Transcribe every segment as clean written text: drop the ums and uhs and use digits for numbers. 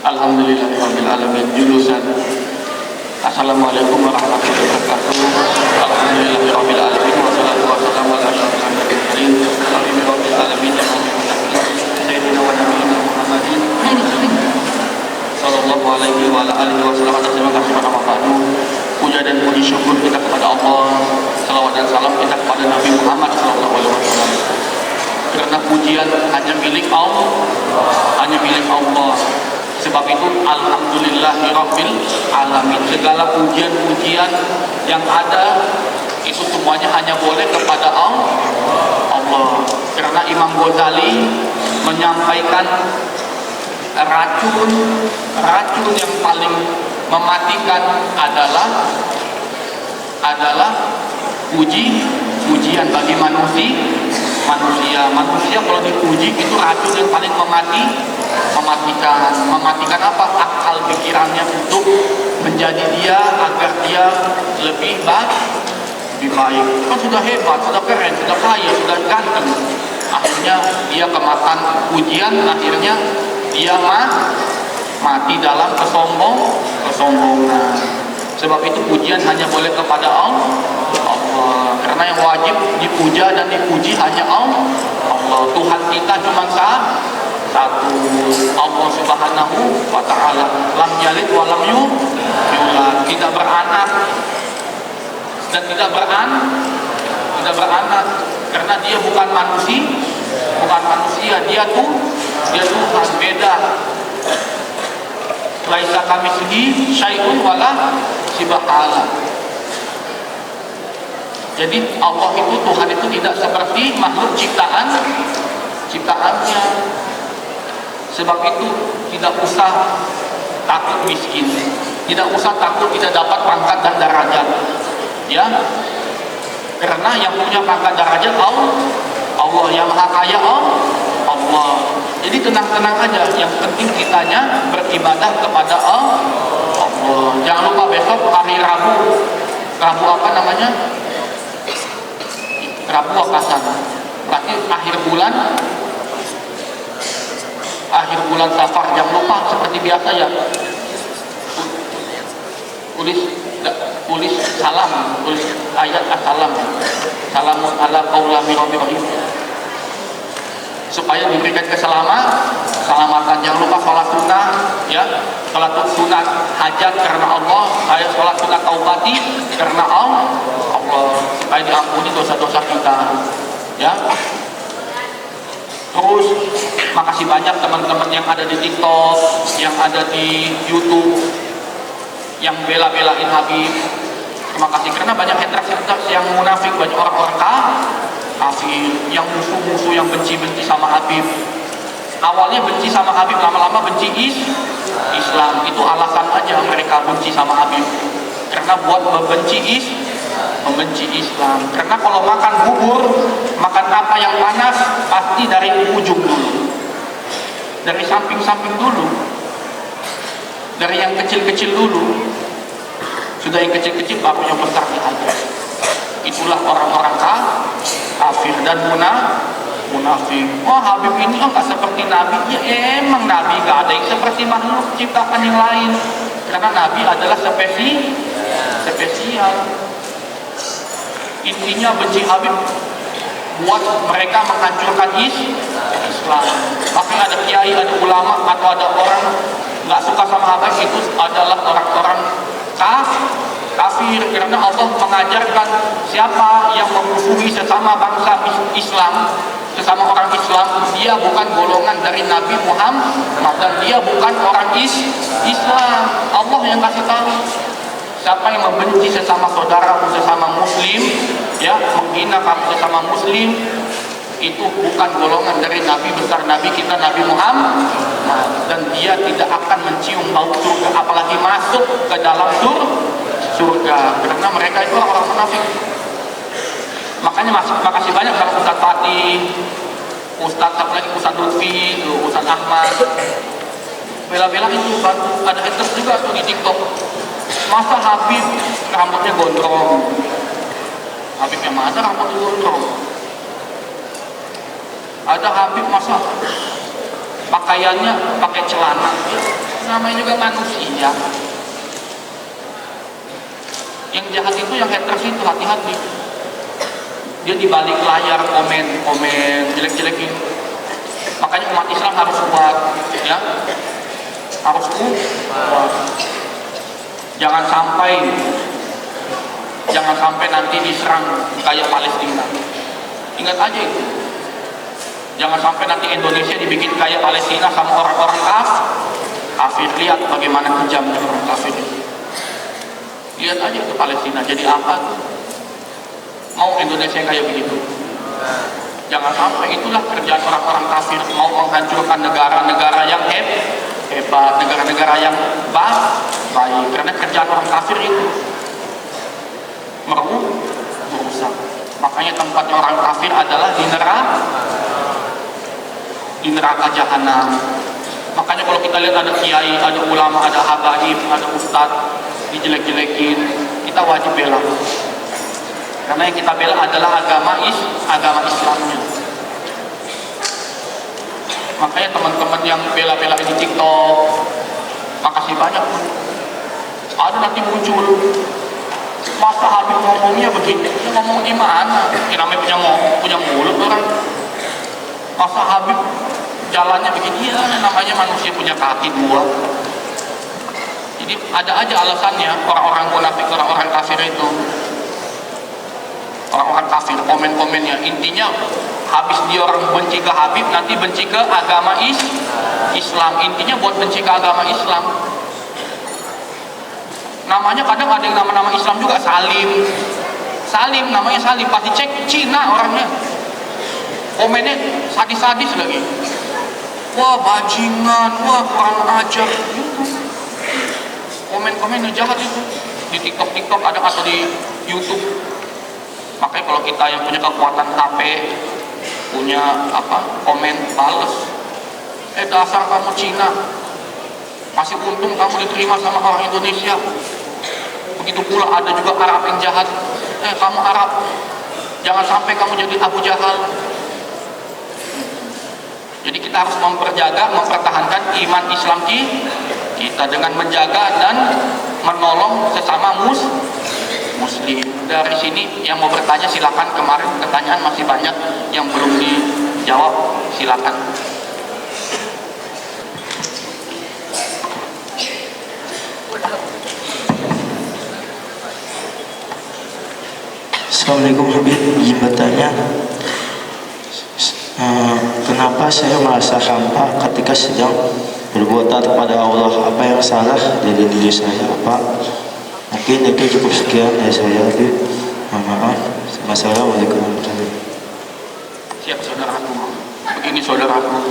Alhamdulillahirabbil alamin. Jurusan Assalamualaikum warahmatullahi wabarakatuh. Alhamdulillahirabbil alamin wassalatu wassalamu ala asyrofil mursalin rabbil alamin sayyidina wa nabiyina Muhammadin sallallahu alaihi wa ala alihi wasallam. Terima kasih kepada Allah. Puja dan puji syukur kita kepada Allah. Salawat dan salam kita kepada Nabi Muhammad sallallahu alaihi wasallam. Karena pujian hanya milik Allah, hanya milik Allah. Sebab itu alhamdulillahirabbil alamin. Segala pujian-pujian yang ada itu semuanya hanya boleh kepada Allah. Karena Imam Ghazali menyampaikan racun yang paling mematikan adalah pujian bagi manusia kalau dipuji itu racun yang paling mematikan apa? Akal pikirannya untuk menjadi dia agar dia lebih baik. Kan sudah hebat, sudah keren, sudah kaya, sudah ganteng. Akhirnya dia kemakan pujian, akhirnya dia mati dalam kesombongan. Sebab itu pujian hanya boleh kepada Allah. Karena yang wajib dipuja dan dipuji hanya Allah. Tuhan kita cuma satu, Allah Subhanahu wa ta'ala. Lam yalid wa lam yulad, tidak beranak dan tidak beranak, karena dia bukan manusia, dia Tuhan, beda. Laisa kamitslihi syai'un wala syibhalah. Jadi Allah itu, Tuhan itu tidak seperti makhluk ciptaannya. Sebab itu tidak usah takut miskin, tidak usah takut tidak dapat pangkat dan derajat, ya. Karena yang punya pangkat derajat Allah, yang maha kaya Allah. Jadi tenang-tenang aja. Yang penting kitanya beribadah kepada Allah. Jangan lupa besok hari Rabu apa namanya? Rabu Wakasan. Berarti akhir bulan Safar. Jangan lupa seperti biasa ya. Tulis salam, tulis ayat assalam. Salamun ala qaulami rabbil alamin. Supaya diberikan keselamatan. Jangan lupa sholat sunnah, ya. Sholat sunnah hajat karena Allah, sholat sunnah taubati karena Allah, supaya diampuni dosa-dosa kita, ya. Terus makasih banyak teman-teman yang ada di TikTok, yang ada di YouTube, yang bela-belain Habib. Terima kasih, karena banyak haters yang munafik, banyak orang-orang kafir, yang musuh-musuh, yang benci-benci sama Habib. Awalnya benci sama Habib, lama-lama benci Islam. Itu alasan aja mereka benci sama Habib, karena buat membenci Islam. Karena kalau makan bubur, makan apa yang panas, pasti dari ujung dulu, dari samping-samping dulu, dari yang kecil-kecil dulu. Sudah yang kecil-kecil baru yang besar dihajar. Itulah orang-orang kafir dan munafik. Oh, Habib ini nggak seperti Nabi. Ya emang Nabi nggak ada yang seperti makhluk ciptaan yang lain. Karena Nabi adalah spesial. Intinya benci Habib buat mereka menghancurkan Islam. Makanya ada kiai, ada ulama, atau ada orang nggak suka sama Habib, itu adalah orang-orang kafir. Karena Allah mengajarkan siapa yang memusuhi sesama bangsa Islam, sesama orang Islam, dia bukan golongan dari Nabi Muhammad dan dia bukan orang Islam. Allah yang kasih tahu. Siapa yang membenci sesama saudara, sesama muslim, ya, menghina kamu sesama muslim, itu bukan golongan dari Nabi besar, Nabi kita Nabi Muhammad, dan dia tidak akan mencium bau surga, apalagi masuk ke dalam surga, karena mereka itu orang-orang munafik. Makanya makasih banyak sama Ustaz Fatih, Ustaz Lutfi, Ustaz Ahmad, bela-bela itu bantu. Ada haters juga tuh di TikTok. Masa Habib rambutnya gondrong? Habib yang mana rambutnya gondrong? Ada Habib masa pakaiannya pakai celana, namanya juga manusia. Yang jahat itu, yang haters itu, hati-hati. Dia di balik layar komen jelek-jelekin. Makanya umat Islam harus kuat, ya, harus kuat. Jangan sampai nanti diserang kayak Palestina. Ingat aja itu. Jangan sampai nanti Indonesia dibikin kayak Palestina sama orang-orang kafir. Lihat bagaimana kejamnya orang kafir itu. Lihat aja ke Palestina jadi apa tuh. Mau Indonesia kayak begitu? Jangan sampai. Itulah kerjaan orang-orang kafir, mau menghancurkan negara-negara yang hebat, negara-negara yang baik. Karena kerjaan orang kafir itu merusak. Makanya tempatnya orang kafir adalah di neraka jahanam. Makanya kalau kita lihat ada kiai, ada ulama, ada habaib, ada ustadz dijelek-jelekin, kita wajib bela. Karena yang kita bela adalah agama Islamnya. Makanya teman-teman yang bela-bela di TikTok, makasih banyak. Ada nanti muncul, masa Habib ngomongnya begini, ngomong di mana? Namanya punya mulut orang. Masa Habib jalannya begini, ya namanya manusia punya kaki dua. Jadi ada aja alasannya orang-orang munafik, orang-orang kafir itu. Orang-orang kafir komen-komennya, intinya habis dia orang benci ke Habib, nanti benci ke agama Islam. Intinya buat benci ke agama Islam. Namanya kadang ada yang nama-nama Islam juga, Salim namanya Salim, pasti cek Cina orangnya. Komennya sadis-sadis lagi. Wah bajingan, wah kurang ajar gitu. Komen-komen jahat itu di TikTok ada atau di YouTube. Makanya kalau kita yang punya kekuatan HP, punya komen bales. Dasar kamu Cina, masih untung kamu diterima sama orang Indonesia. Begitu pula ada juga Arab yang jahat. Kamu Arab, jangan sampai kamu jadi Abu Jahal. Jadi kita harus mempertahankan iman Islam kita dengan menjaga dan menolong sesama Muslim. Dari sini yang mau bertanya silakan. Kemarin pertanyaan masih banyak yang belum dijawab, silakan. Assalamualaikum Habib, izin bertanya, kenapa saya merasa hampa ketika sedang berbuat taat kepada Allah? Apa yang salah dari diri saya? Mungkin itu cukup sekian dari saya, Habib. Maaf. Wassalamualaikum warahmatullahi wabarakatuh. Siap saudaraku. Begini saudaraku,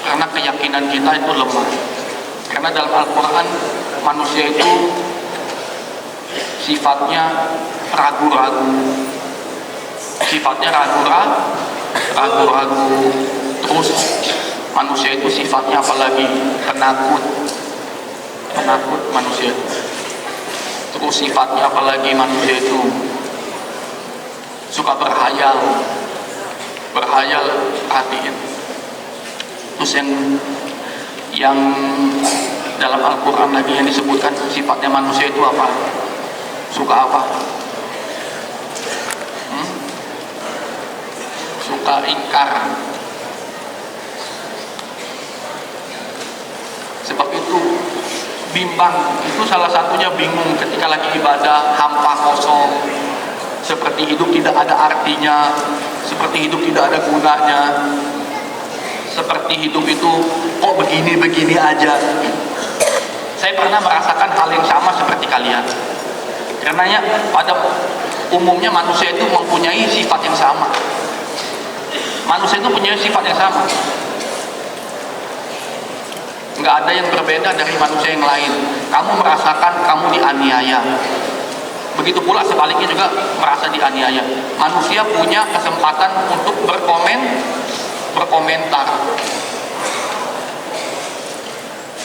karena keyakinan kita itu lemah. Karena dalam Al-Quran manusia itu sifatnya ragu-ragu. Terus manusia itu sifatnya apalagi penakut manusia itu. Terus sifatnya apalagi manusia itu suka berhayal perhatiin. Terus yang dalam Al-Quran lagi yang disebutkan sifatnya manusia itu apa? Suka apa? Suka ingkar. Sebab itu bimbang, itu salah satunya bingung ketika lagi ibadah, hampa kosong, seperti hidup tidak ada artinya, seperti hidup tidak ada gunanya, seperti hidup itu kok begini aja. Saya pernah merasakan hal yang sama seperti kalian. Karenanya pada umumnya manusia itu mempunyai sifat yang sama. Manusia itu punya sifat yang sama. Nggak ada yang berbeda dari manusia yang lain. Kamu merasakan kamu dianiaya. Begitu pula sebaliknya juga merasa dianiaya. Manusia punya kesempatan untuk berkomentar.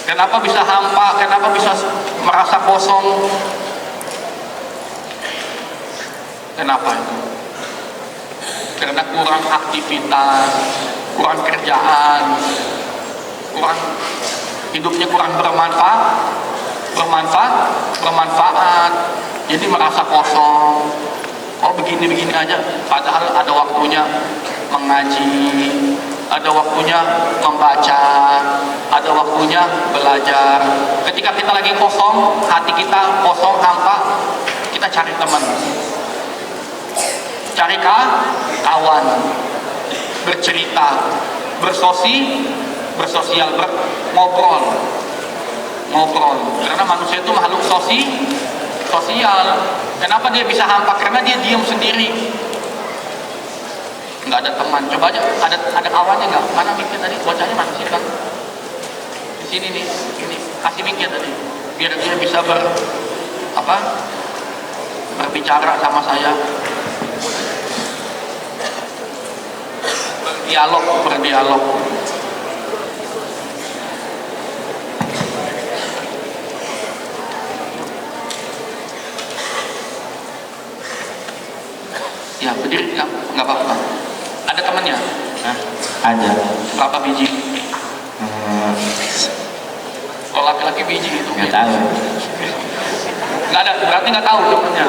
Kenapa bisa hampa? Kenapa bisa merasa kosong? Kenapa itu? Karena kurang aktivitas, kurang kerjaan, kurang hidupnya kurang bermanfaat, jadi merasa kosong. Oh begini-begini aja, padahal ada waktunya mengaji, ada waktunya membaca, ada waktunya belajar. Ketika kita lagi kosong, hati kita kosong, hampa, kita cari teman, cari kawan, bercerita, bersosial, ngobrol. Karena manusia itu makhluk sosial. Kenapa dia bisa hampa? Karena dia diam sendiri, nggak ada teman. Coba aja ada kawannya nggak? Mana mikir tadi? Bocahnya mana sih bang? Di sini nih, ini kasih mikir tadi, biar dia bisa berbicara sama saya, berdialog. Ya berdiri nggak apa-apa. Ada temannya? Hah? Ada. Berapa biji? Kalau laki-laki biji itu? Nggak tahu. Nggak ada, berarti nggak tahu temannya.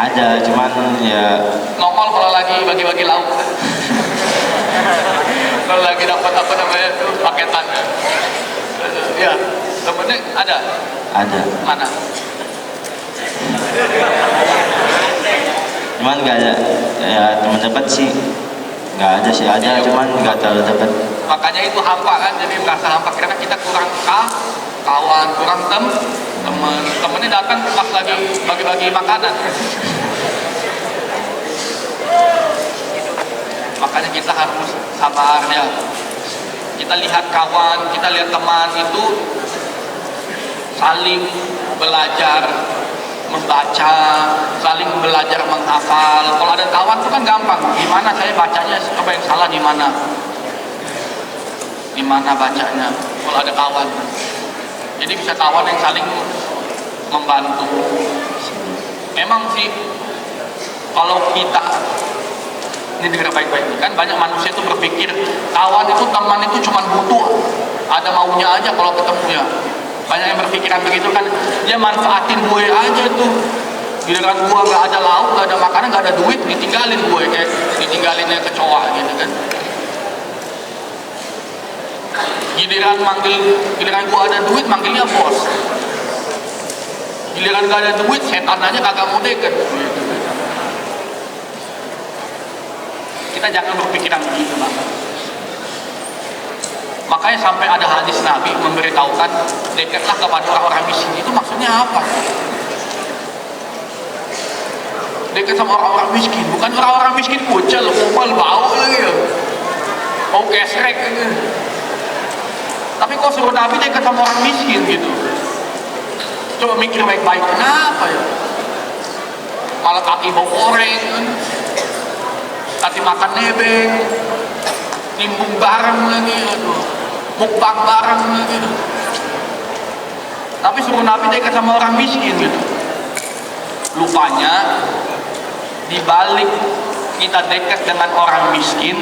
Ada, cuman ya Nongol kalau lagi bagi-bagi lauk. Kalau lagi dapat paketannya. Ya, temennya ada. ada. Mana? Cuman nggak ada. Ya teman dekat sih nggak ada sih, ada cuman nggak terlalu dekat. Makanya itu hampa kan, jadi merasa hampa karena kita kurang kawan, kurang temennya datang pas lagi bagi-bagi makanan. Makanya kita harus sabar ya. Kita lihat kawan, kita lihat teman itu saling belajar membaca, saling belajar menghafal. Kalau ada kawan itu kan gampang. Gimana saya bacanya? Coba yang salah di mana? Di mana bacanya? Kalau ada kawan. Jadi bisa kawan yang saling membantu. Memang sih kalau kita ini dengar baik-baik kan, banyak manusia itu berpikir kawan itu, teman itu cuma butuh ada maunya aja kalau ketemunya. Banyak yang berpikiran begitu kan, dia manfaatin gue aja tuh. Giliran gue nggak ada lauk, nggak ada makanan, nggak ada duit, ditinggalin gue kayak ditinggalinnya kecoa gitu kan. Giliran gue ada duit, manggilnya bos. Giliran nggak ada duit, setan aja kagak mau deket. Kita jangan berpikiran begitu, Bang. Makanya sampai ada hadis Nabi memberitahukan dekatlah kepada orang-orang miskin. Itu maksudnya apa? Dekat sama orang-orang miskin, bukan orang-orang miskin kucel, ngopal, bau lagi ya, bau kesrek gitu. Tapi kok suruh Nabi dekat sama orang miskin gitu? Coba mikir baik-baik, kenapa ya? Malah kaki bau goreng kan? Tadi makan nebeng, nimbung bareng lagi, aduh, mukbang bareng lagi. Tapi suruh Nabi dekat sama orang miskin gitu. Lupanya dibalik kita dekat dengan orang miskin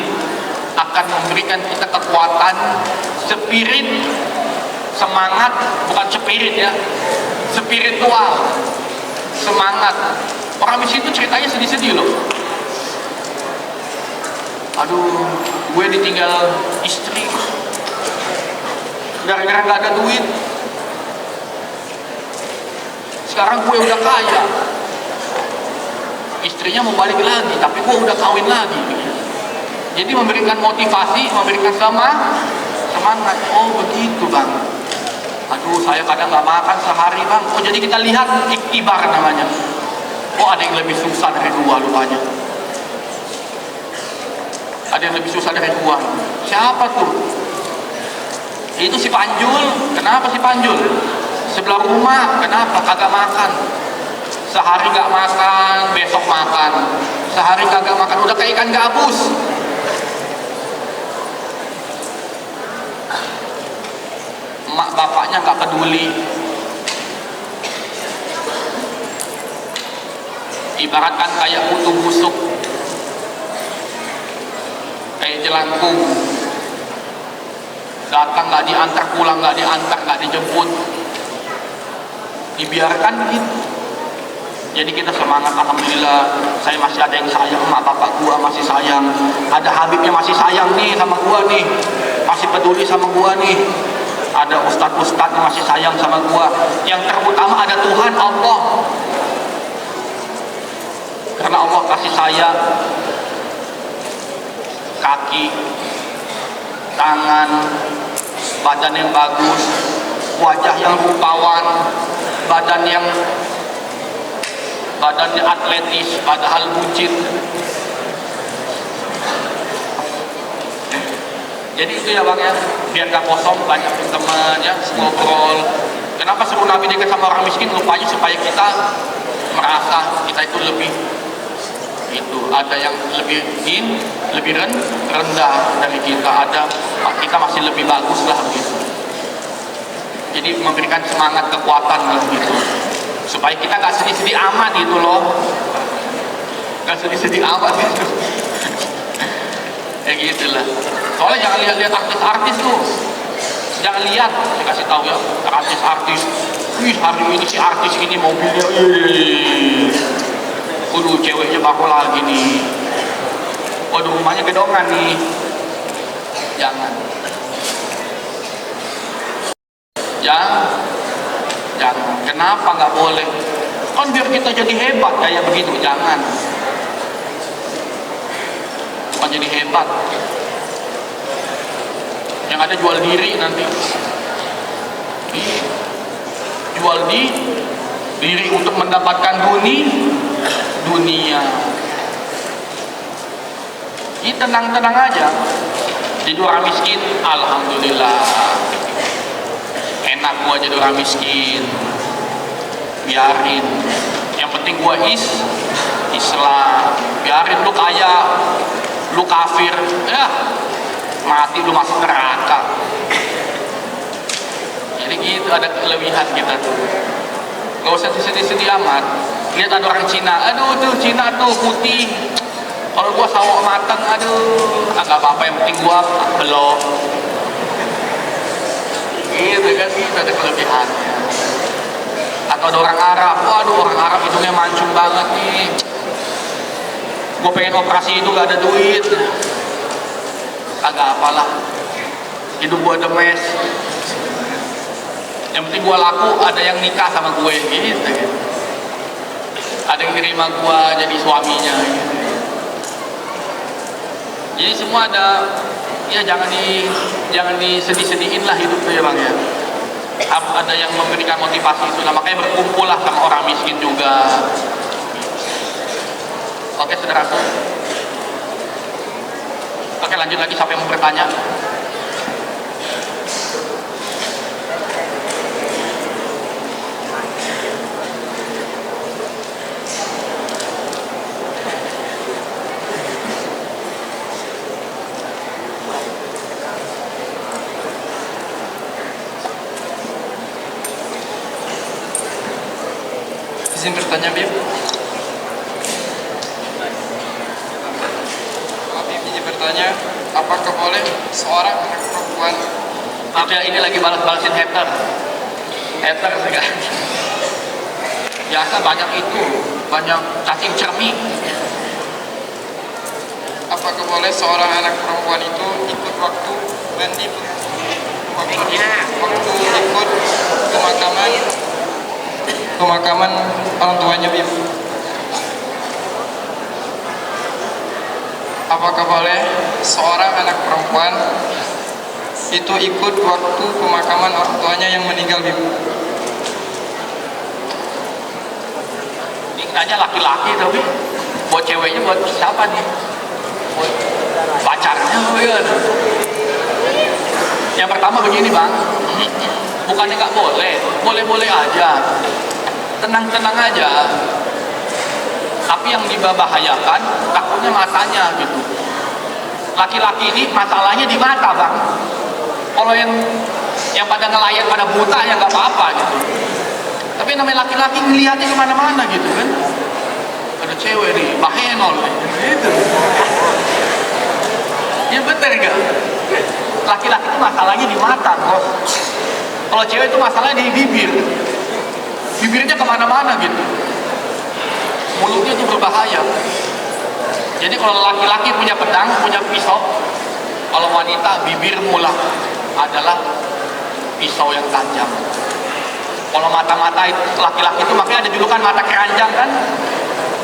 akan memberikan kita kekuatan, spirit, semangat, bukan spirit ya, spiritual, semangat. Orang miskin itu ceritanya sedih-sedih loh. Aduh, gue ditinggal istri gara-gara gak ada duit. Sekarang gue udah kaya, istrinya mau balik lagi, tapi gue udah kawin lagi. Jadi memberikan motivasi, memberikan semangat. Oh begitu bang. Aduh, saya kadang gak makan sehari bang. Oh jadi kita lihat iktibar namanya. Oh ada yang lebih susah dari dua lupanya. Ada yang lebih susah dari gua. Siapa tuh? Itu si Panjul. Kenapa si Panjul? Sebelah rumah. Kenapa? Kagak makan. Sehari gak makan, besok makan. Sehari kagak makan, udah kayak ikan gabus. Emak bapaknya gak peduli. Ibaratkan kayak kutu busuk, kayak jelangkung. datang nggak diantar, pulang nggak diantar, nggak dijemput, dibiarkan begitu. Jadi kita semangat, alhamdulillah saya masih ada yang sayang, emak bapak gua masih sayang, ada Habibnya masih sayang nih sama gua nih, masih peduli sama gua nih, ada ustadz-ustadz yang masih sayang sama gua. Yang terutama ada Tuhan Allah, karena Allah kasih saya kaki, tangan, badan yang bagus, wajah yang rupawan, badannya atletis padahal bucin. Jadi itu ya bang ya, biar gak kosong, banyak teman ya, ngobrol. Kenapa suruh Nabi dekat sama orang miskin? Rupanya supaya kita merasa kita itu lebih, itu ada yang lebih rendah dari kita, ada kita masih lebih bagus lah gitu. Jadi memberikan semangat, kekuatan lah gitu, supaya kita gak sedih-sedih amat gitu loh, gak sedih-sedih amat gitu. Ya gitulah. Soalnya jangan lihat-lihat artis-artis tuh, jangan lihat, dikasih tahu ya, artis-artis, wih hari ini si artis ini mobilnya, waduh ceweknya baru lagi nih, waduh rumahnya gedongan nih. Jangan, kenapa nggak boleh? Kan biar kita jadi hebat kayak begitu. Jangan, bukan jadi hebat, yang ada jual diri nanti. Jual diri untuk mendapatkan dunia. Ini tenang-tenang aja. Jadi orang miskin, alhamdulillah, enak gua jadi orang miskin, biarin. Yang penting gua Islam. Biarin lu kaya, lu kafir, ya mati lu masuk neraka. Jadi gitu, ada kelebihan kita tuh. Gak usah sedih-sedih amat. Lihat ada orang Cina, aduh tuh Cina tuh putih, kalau gua sawo mateng, aduh nggak apa-apa, yang penting gua belum. Gitu kan, gitu ada kelebihannya. Atau ada orang Arab, waduh orang Arab hidungnya mancung banget nih, gua pengen operasi itu gak ada duit. Agak apalah, hidup gua ada mes, yang penting gua laku, ada yang nikah sama gue gitu. Ada yang nerima gua jadi suaminya gitu. Jadi semua ada, ya jangan disedih-sedihin lah hidup tuh ya bang ya. Harus ada yang memberikan motivasi itu. Nah, makanya berkumpul lah sama orang miskin juga. Oke saudaraku. Oke lanjut lagi, siapa yang mau bertanya? Izin bertanya, Bib. Bib izin bertanya, apakah boleh seorang anak perempuan? Maaf ya, ini lagi balas-balasin hater segala. Biasa banyak itu, banyak cacing cermi. Apakah boleh seorang anak perempuan itu ikut waktu ikut pemakaman orang tuanya, Bib? Apakah boleh seorang anak perempuan itu ikut waktu pemakaman orang tuanya yang meninggal, Bib? Ini nanya laki-laki tapi buat ceweknya, buat siapa nih? Buat pacarnya ya. Yang pertama begini bang, bukannya nggak boleh, boleh-boleh aja, tenang-tenang aja. Tapi yang dibahayakan takutnya matanya gitu. Laki-laki ini masalahnya di mata bang. Kalau yang pada nelayan, pada buta ya nggak apa-apa gitu. Tapi namanya laki-laki ngelihatnya kemana-mana gitu kan. Ada cewek nih, bahenol gitu. Ya bener gak? Laki-laki itu masalahnya di mata, bos. Kalau cewek itu masalahnya di bibir. Bibirnya kemana-mana gitu. Mulutnya itu berbahaya. Jadi kalau laki-laki punya pedang, punya pisau, kalau wanita bibir mulah adalah pisau yang tajam. Kalau mata-mata laki-laki itu makanya ada julukan mata keranjang kan?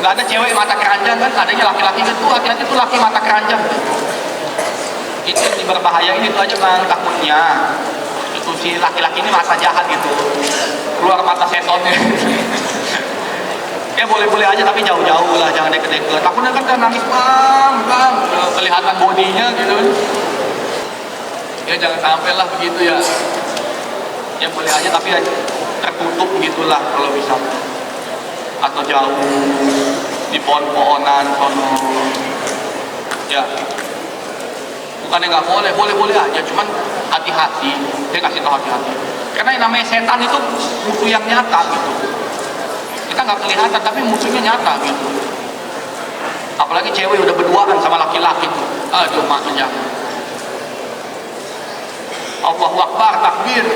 Nggak ada cewek mata keranjang kan? Adanya laki-laki itu, hati-hati itu laki mata keranjang. Itu yang berbahaya ini, itu aja bang takutnya. Itu si laki-laki ini masa jahat gitu, keluar mata setonnya. Ya boleh-boleh aja tapi jauh-jauh lah, jangan deket-deket. Takutnya kan nangis bang, kelihatan bodinya gitu. Ya jangan sampai lah begitu ya. Ya boleh aja tapi tertutup gitulah kalau bisa. Atau jauh di pohon-pohonan sono. Ya. Bukannya nggak boleh, boleh-boleh aja. Cuman hati-hati. Dia kasih tahu hati-hati. Karena yang namanya setan itu musuh yang nyata gitu. Kita nggak kelihatan tapi musuhnya nyata gitu. Apalagi cewek udah berduaan sama laki-llaki tuh. Aduh makanya. Allahu Akbar, takbir.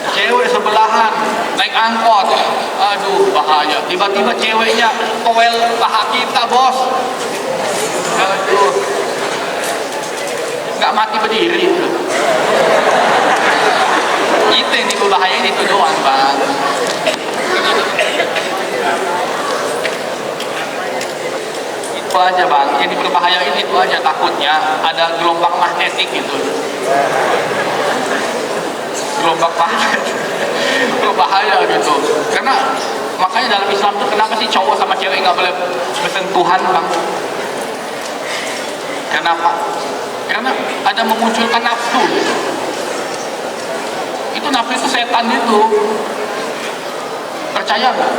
Cewek sebelahan naik angkot, aduh bahaya. Tiba-tiba ceweknya towel paha kita bos. Aduh, nggak mati berdiri. Itu yang dibahayain itu doang bang. Itu aja bang, yang diperbahayain itu aja, takutnya ada gelombang magnetik gitu. Gelombang magnetik berbahaya gitu. Karena makanya dalam Islam tuh kenapa sih cowok sama cewek nggak boleh bersentuhan bang? Kenapa? Karena ada memunculkan nafsu. Itu nafsu itu setan itu. Percaya nggak?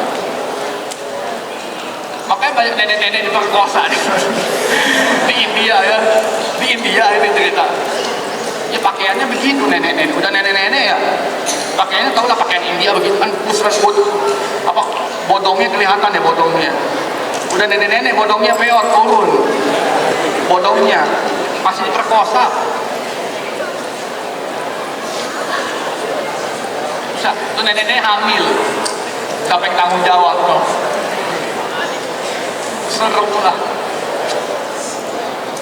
Makanya banyak nenek-nenek diperkosa di India ya, di India ini cerita. Ya pakaiannya begitu nenek-nenek, udah nenek-nenek ya. Pakaiannya tau lah pakaian India begitu kan, pusat apa bodongnya kelihatan ya bodongnya. Udah nenek-nenek bodongnya peor turun, bodongnya masih diperkosa. Bisa, tuh nenek-nenek hamil, siapa yang tanggung jawab tuh? Serem lah.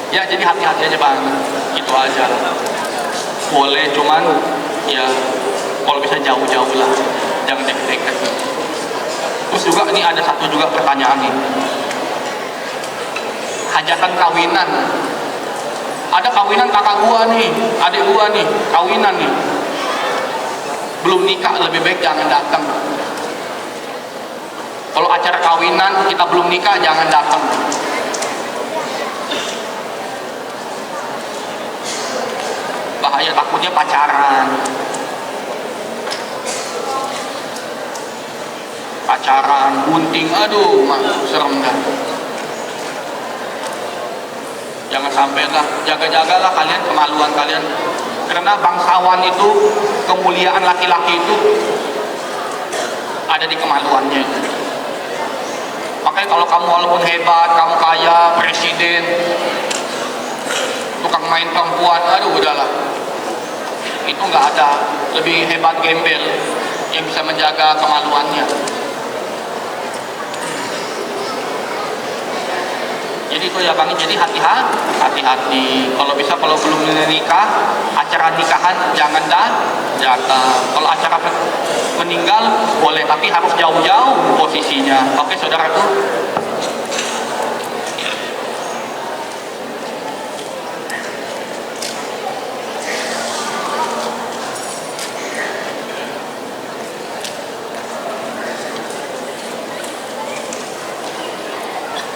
Ya jadi hati-hati aja bang, itu aja. Boleh cuman ya kalau bisa jauh-jauh lah, jangan deket-deket. Terus juga ini ada satu juga pertanyaan nih, hajatan kawinan. Ada kawinan kakak gua nih, adik gua nih, kawinan nih, belum nikah, lebih baik jangan datang. Kalau acara kawinan kita belum nikah jangan datang. Bahaya, takutnya pacaran. Pacaran, gunting, aduh, serem dah. Jangan sampai lah, jaga-jagalah kalian kemaluan kalian. Karena bangsawan itu, kemuliaan laki-laki itu ada di kemaluannya. Makanya kalau kamu walaupun hebat, kamu kaya, presiden, tukang main perempuan, aduh udahlah. Itu nggak ada lebih hebat gembel yang bisa menjaga kemaluannya. Jadi itu ya bang, jadi hati-hati. Kalau bisa kalau belum menikah, acara nikahan jangan datang. Kalau acara meninggal boleh, tapi harus jauh-jauh posisinya. Oke saudaraku.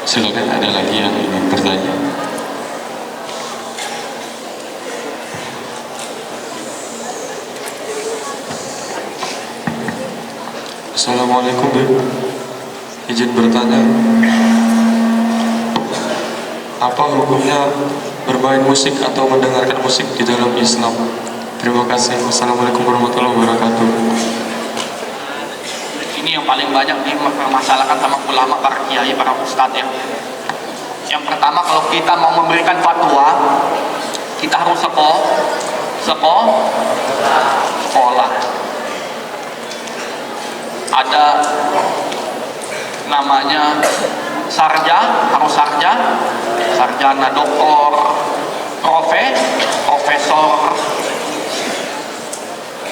Silakan, ada lagi yang ingin bertanya? Assalamualaikum Bu, izin bertanya, apa hukumnya bermain musik atau mendengarkan musik di dalam Islam? Terima kasih. Wassalamualaikum warahmatullahi wabarakatuh. Ini yang paling banyak dipermasalahkan sama ulama, para kiai, para ustadz ya. Yang pertama, kalau kita mau memberikan fatwa, kita harus sekolah. Ada namanya harus sarjana, doktor, profesor.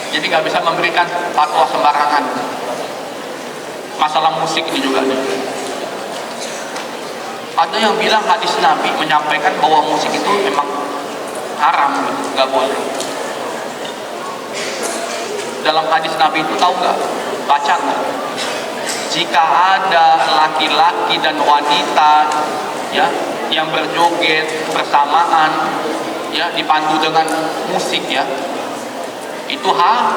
Jadi nggak bisa memberikan fatwa sembarangan. Masalah musik ini juga nih. Ada yang bilang hadis Nabi menyampaikan bahwa musik itu memang haram, nggak boleh. Dalam hadis Nabi itu tahu nggak? Baca nggak? Jika ada laki-laki dan wanita ya yang berjoget bersamaan ya dipandu dengan musik ya, itu haram.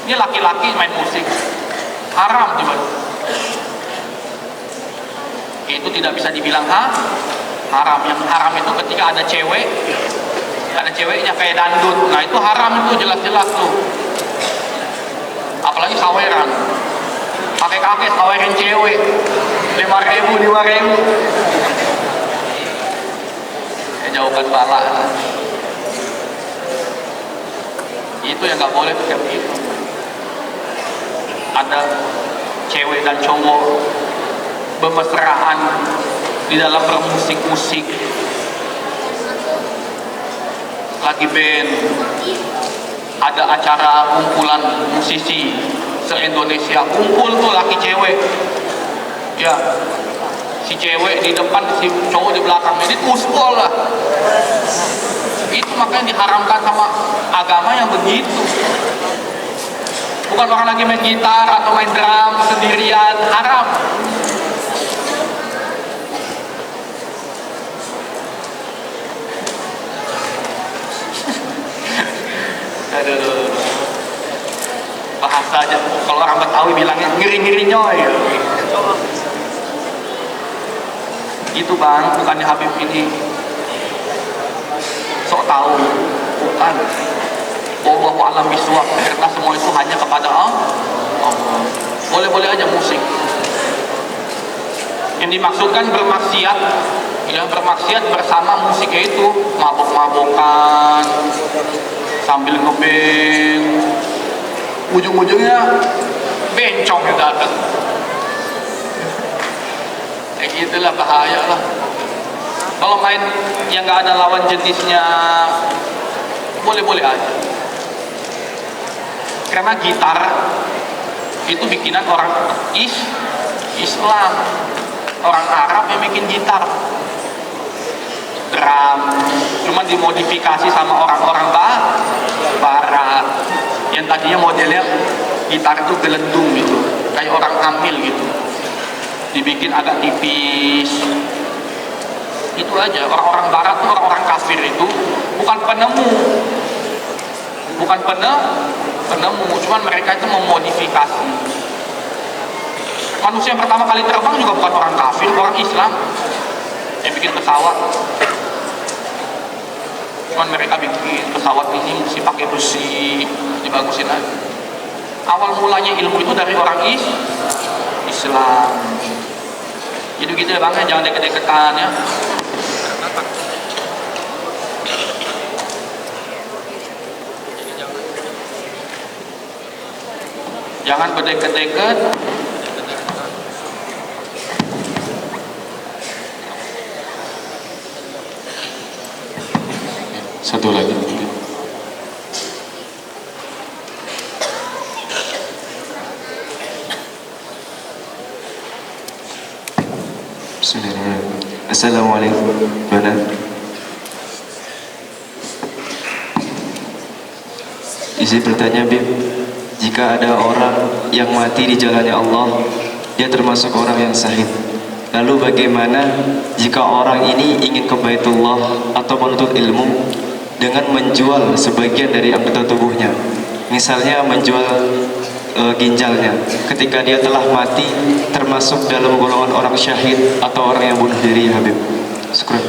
Ini laki-laki main musik haram juga. Itu tidak bisa dibilang haram. Yang haram itu ketika ada ceweknya kayak dangdut, nah itu haram, itu jelas-jelas tuh. Apalagi saweran, kakek sawerin cewek 5.000 jauhkan bala. Itu yang nggak boleh seperti itu. Ada cewek dan cowok bermesraan di dalam bermusik, lagi band, ada acara kumpulan musisi se-Indonesia, kumpul tuh laki cewek ya, si cewek di depan, si cowok di belakang, ini kuspol lah. Itu makanya diharamkan sama agama yang begitu. Bukan orang lagi main gitar atau main drum sendirian, haram. Aduh, bahasa aja kalau orang Betawi bilangnya ngiri-ngiri nyoy. Gitu bang, bukannya Habib ini sok tahu, bukan. Wallahu a'lam bishawab, karena semua itu hanya kepada Allah. Boleh-boleh aja musik. Yang dimaksudkan bermaksiat, ya bermaksiat bersama musiknya itu mabok-mabokan sambil ngeband, ujung-ujungnya bencong yang datang. Kayak gitulah, bahaya lah. Kalau main yang nggak ada lawan jenisnya, boleh-boleh aja. Karena gitar itu bikinan orang Islam, orang Arab yang bikin gitar. Drum cuma dimodifikasi sama orang-orang Barat yang tadinya modelnya gitar itu gelendung gitu, kayak orang amil gitu, dibikin agak tipis. Itu aja. Orang-orang Barat tuh, orang-orang kafir itu bukan penemu, cuman mereka itu memodifikasi. Manusia yang pertama kali terbang juga bukan orang kafir, orang Islam yang bikin pesawat. Cuman mereka bikin pesawat ini mesti pakai besi, dibagusin aja. Awal mulanya ilmu itu dari orang Islam. Jadi gitu ya bang, jangan deket-deketan ya. Jangan berdeket-deket. Satu lagi. Bismillahirrahmanirrahim. Assalamualaikum. Benar. Izin bertanya, Bib. Jika ada orang yang mati di jalannya Allah, dia termasuk orang yang syahid. Lalu bagaimana jika orang ini ingin ke Baitullah atau menuntut ilmu dengan menjual sebagian dari anggota tubuhnya? Misalnya menjual ginjalnya. Ketika dia telah mati, termasuk dalam golongan orang syahid atau orang yang bunuh diri, Habib. Syukran.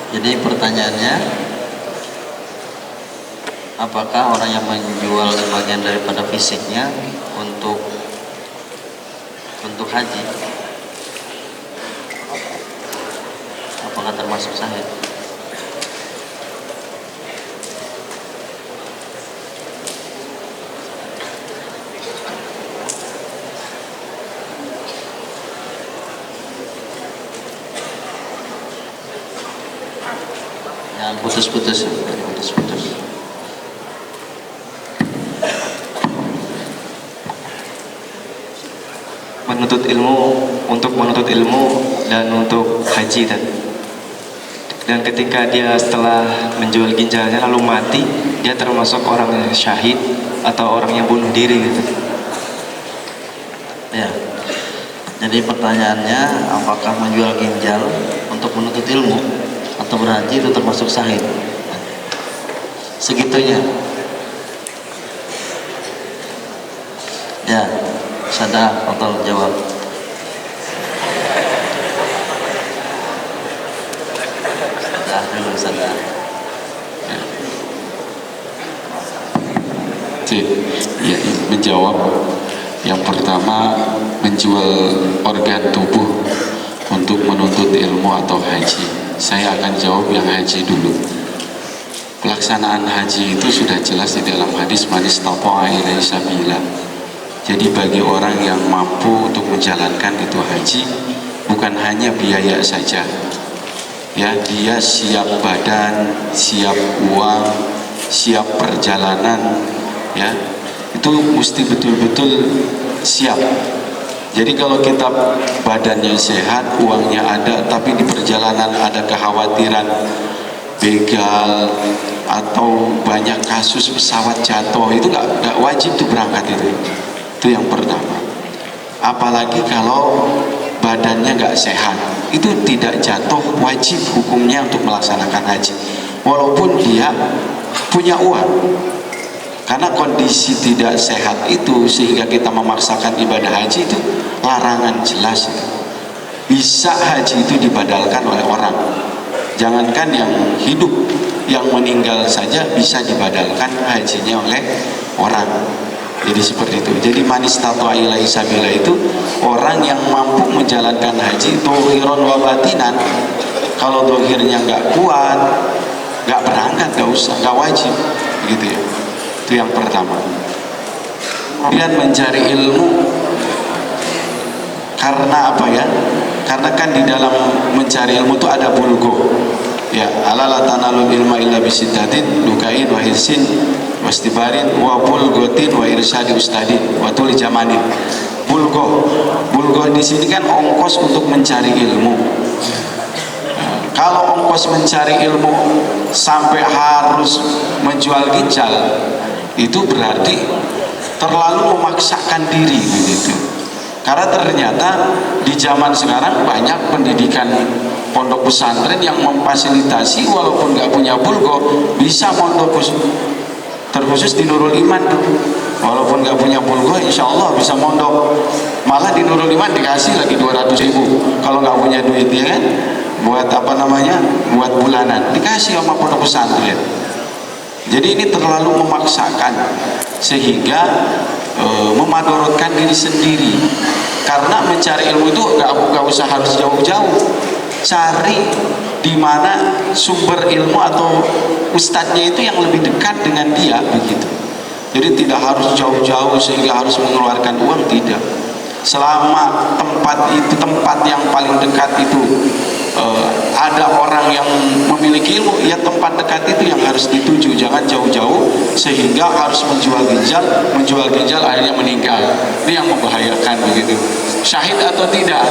Jadi pertanyaannya, apakah orang yang menjual sebagian daripada fisiknya untuk haji, apakah termasuk sahih? Jangan putus-putus, putus-putus. Menuntut ilmu, untuk menuntut ilmu dan untuk haji dan ketika dia setelah menjual ginjalnya lalu mati, dia termasuk orang yang syahid atau orang yang bunuh diri gitu. Ya. Jadi pertanyaannya, apakah menjual ginjal untuk menuntut ilmu atau berhaji itu termasuk sahid? Segitunya. Ya, Sada atau jawab. Sada dulu, Sada. Ya, menjawab. Yang pertama, menjual organ tubuh untuk menuntut ilmu atau haji. Saya akan jawab yang haji dulu. Pelaksanaan haji itu sudah jelas di dalam hadis man istata'a ilaihi sabila. Jadi bagi orang yang mampu untuk menjalankan itu haji, bukan hanya biaya saja. Ya, dia siap badan, siap uang, siap perjalanan, ya. Itu mesti betul-betul siap. Jadi kalau kita badannya sehat, uangnya ada, tapi di perjalanan ada kekhawatiran begal atau banyak kasus pesawat jatuh, itu nggak wajib tuh berangkat itu. Itu yang pertama. Apalagi kalau badannya nggak sehat, itu tidak jatuh wajib hukumnya untuk melaksanakan haji, walaupun dia punya uang. Karena kondisi tidak sehat itu sehingga kita memaksakan ibadah haji itu larangan jelas. Bisa haji itu dibadalkan oleh orang. Jangankan yang hidup, yang meninggal saja bisa dibadalkan hajinya oleh orang. Jadi seperti itu. Jadi man istata'a ilaihi sabila itu orang yang mampu menjalankan haji dohiron wa batinan. Kalau dohirnya nggak kuat, nggak berangkat, nggak usah, nggak wajib, gitu ya. Itu yang pertama. Kemudian mencari ilmu karena apa ya? Karena kan di dalam mencari ilmu itu ada bulgo. Ya, ala la tanalul ilma illa bisittatin lukain wa hirsin wastibarin wa bulgotin wa irsyadi ustadin wa tuli jamanin. Bulgo di sini kan ongkos untuk mencari ilmu. Kalau ongkos mencari ilmu sampai harus menjual ginjal, itu berarti terlalu memaksakan diri begitu. Karena ternyata di zaman sekarang banyak pendidikan pondok pesantren yang memfasilitasi walaupun nggak punya bulgo bisa mondok terkhusus di Nurul Iman tuh. Walaupun nggak punya bulgo, insya Allah bisa mondok. Malah di Nurul Iman dikasih lagi 200.000 kalau nggak punya duit ya kan, buat apa namanya, buat bulanan dikasih sama pondok pesantren. Jadi ini terlalu memaksakan sehingga memadorotkan diri sendiri. Karena mencari ilmu itu nggak usah harus jauh-jauh, cari di mana sumber ilmu atau ustadznya itu yang lebih dekat dengan dia begitu. Jadi tidak harus jauh-jauh sehingga harus mengeluarkan uang, tidak. Selama tempat yang paling dekat itu ada orang yang memiliki ilmu, ya tempat dekat itu yang harus dituju, jangan jauh-jauh sehingga harus menjual ginjal akhirnya meninggal. Ini yang membahayakan begitu. Syahid atau tidak?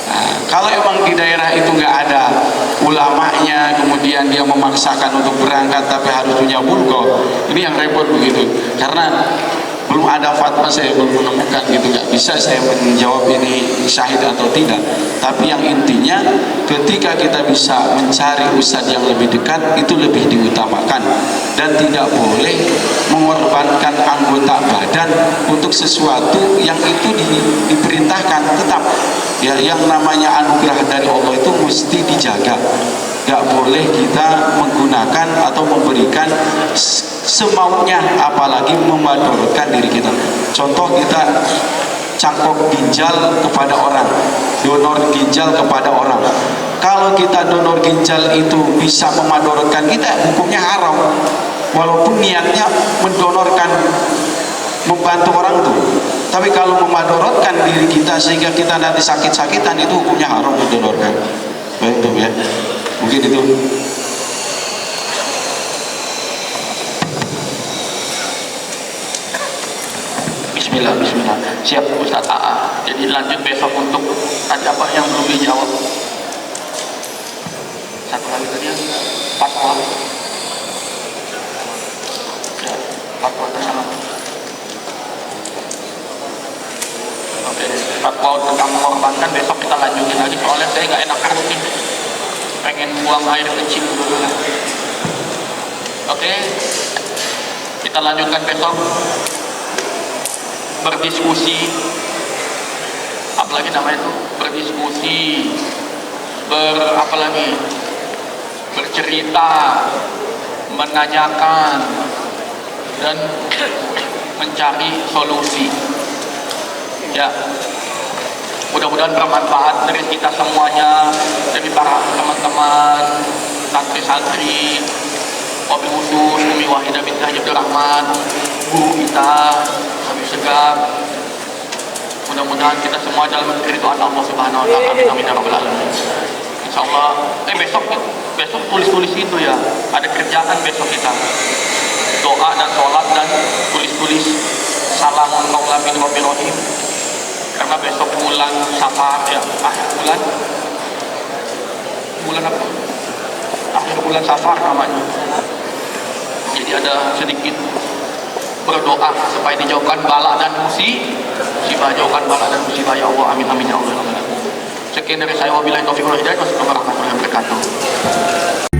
Nah, kalau emang di daerah itu nggak ada ulamanya, kemudian dia memaksakan untuk berangkat tapi harus punya bulgo, ini yang repot begitu. Karena belum ada fatwa, saya belum menemukan gitu, nggak bisa saya menjawab ini syahid atau tidak. Tapi yang intinya ketika kita bisa mencari ustadz yang lebih dekat itu lebih diutamakan, dan tidak boleh mengorbankan anggota badan untuk sesuatu yang itu diperintahkan. Tetap ya, yang namanya anugerah dari Allah itu mesti dijaga. nggak boleh kita menggunakan atau memberikan semaunya, apalagi memadorotkan diri kita. Contoh, kita cangkok ginjal kepada orang, donor ginjal kepada orang. Kalau kita donor ginjal itu bisa memadorotkan kita, hukumnya haram, walaupun niatnya mendonorkan, membantu orang tuh. Tapi kalau memadorotkan diri kita sehingga kita nanti sakit-sakitan, itu hukumnya haram mendonorkan. Baik tuh ya, mungkin itu. Bismillah, bismillah. Siap Ustaz AA. Jadi lanjut besok untuk tadi apa yang belum dijawab. Satu lagi tadi ya, fatwa. Ya, fatwa tersama. Oke, fatwa tentang mengorbankan besok kita lanjutin lagi, soalnya saya nggak enak perut nih, pengen buang air kecil dulu. Oke, kita lanjutkan besok, berdiskusi, apalagi namanya itu, berdiskusi, bercerita, menanyakan, dan mencari solusi. Ya, mudah-mudahan bermanfaat dari kita semuanya, dari para teman-teman, santri-santri, wabil khusus Umi Wahidah binti Haji Abdul Rahman, guru kita, Habib Segaf. Mudah-mudahan kita semua dalam keridhaan Allah Subhanahu wa taala. Amin amin ya rabbal alamin. Insyaallah besok tulis-tulis itu ya. Ada kerjaan besok kita. Doa dan sholat dan tulis-tulis salamun qaula min rabbir rahim. Karena besok bulan Safar ya, akhir bulan apa? Akhir bulan Safar namanya. Jadi ada sedikit berdoa supaya dijauhkan bala dan musibah, jauhkan bala dan musibah ya Allah, amin amin ya Allah. Sekian dari saya, wabillahi taufiq wal hidayah, wassalamualaikum warahmatullahi wabarakatuh.